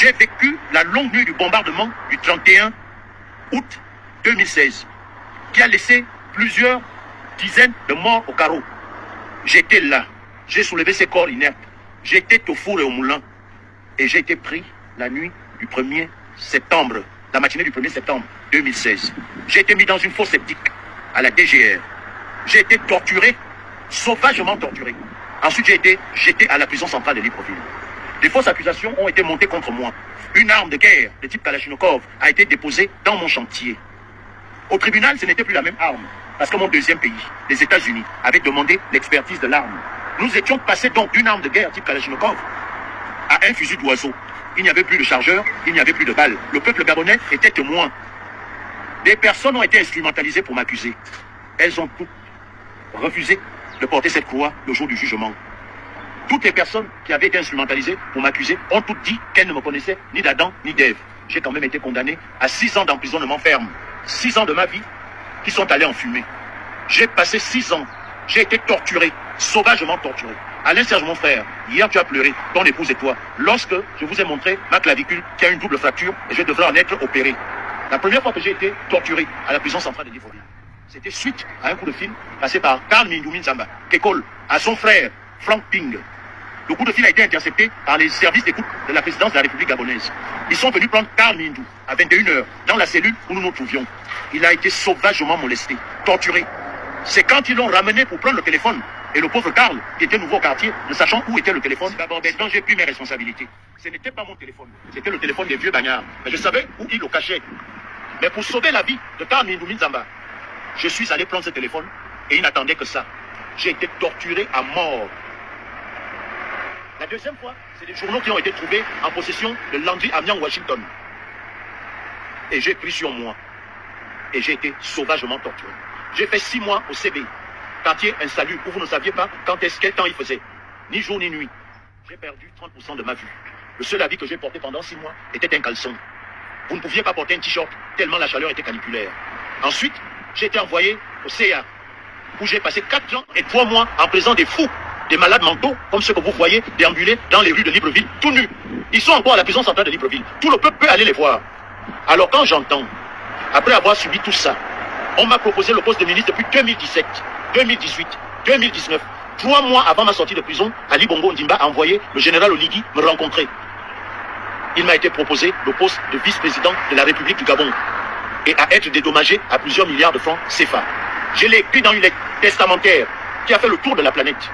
J'ai vécu la longue nuit du bombardement du 31 août 2016, qui a laissé plusieurs dizaines de morts au carreau. J'étais là, j'ai soulevé ces corps inertes, j'étais au four et au moulin, et j'ai été pris la nuit du 1er septembre, la matinée du 1er septembre 2016. J'ai été mis dans une fosse septique à la DGR. J'ai été torturé, sauvagement torturé. Ensuite, j'ai été jeté à la prison centrale de Libreville. Des fausses accusations ont été montées contre moi. Une arme de guerre de type Kalachnikov a été déposée dans mon chantier. Au tribunal, ce n'était plus la même arme, parce que mon deuxième pays, les États-Unis, avait demandé l'expertise de l'arme. Nous étions passés donc d'une arme de guerre type Kalachnikov à un fusil d'oiseau. Il n'y avait plus de chargeur, il n'y avait plus de balles. Le peuple gabonais était témoin. Des personnes ont été instrumentalisées pour m'accuser. Elles ont toutes refusé de porter cette croix le jour du jugement. Toutes les personnes qui avaient été instrumentalisées pour m'accuser ont toutes dit qu'elles ne me connaissaient ni d'Adam ni d'Ève. J'ai quand même été condamné à 6 ans d'emprisonnement ferme. 6 ans de ma vie qui sont allés en fumée. J'ai passé 6 ans. J'ai été torturé, sauvagement torturé. Alain Serge, mon frère, hier tu as pleuré, ton épouse et toi, lorsque je vous ai montré ma clavicule qui a une double fracture et je devrais en être opéré. La première fois que j'ai été torturé à la prison centrale de Libreville, c'était suite à un coup de fil passé par Karl Mindou Nzamba, qui colle à son frère Frank Ping. Le coup de fil a été intercepté par les services d'écoute de la présidence de la République gabonaise. Ils sont venus prendre Karl Mindou à 21 h dans la cellule où nous nous trouvions. Il a été sauvagement molesté, torturé. C'est quand ils l'ont ramené pour prendre le téléphone. Et le pauvre Karl, qui était nouveau au quartier, ne sachant où était le téléphone, d'abord maintenant j'ai pris mes responsabilités. Ce n'était pas mon téléphone, c'était le téléphone des vieux bagnards. Mais je savais où ils le cachaient. Mais pour sauver la vie de Karl Mindou Nzamba, je suis allé prendre ce téléphone et il n'attendait que ça. J'ai été torturé à mort. La deuxième fois, c'est des journaux qui ont été trouvés en possession de Landry Amiens Washington. Et j'ai pris sur moi. Et j'ai été sauvagement torturé. J'ai fait 6 mois au CB, quartier insalubre, où vous ne saviez pas quel temps il faisait. Ni jour ni nuit. J'ai perdu 30% de ma vue. Le seul habit que j'ai porté pendant 6 mois était un caleçon. Vous ne pouviez pas porter un t-shirt, tellement la chaleur était caniculaire. Ensuite, j'ai été envoyé au CA, où j'ai passé 4 ans et 3 mois en présence des fous, des malades mentaux, comme ceux que vous voyez déambuler dans les rues de Libreville, tout nus. Ils sont encore à la prison centrale de Libreville. Tout le peuple peut aller les voir. Alors quand j'entends, après avoir subi tout ça, on m'a proposé le poste de ministre depuis 2017, 2018, 2019. 3 mois avant ma sortie de prison, Ali Bongo Ondimba a envoyé le général Oligui me rencontrer. Il m'a été proposé le poste de vice-président de la République du Gabon et à être dédommagé à plusieurs milliards de francs CFA. Je l'ai écrit dans une lettre testamentaire qui a fait le tour de la planète.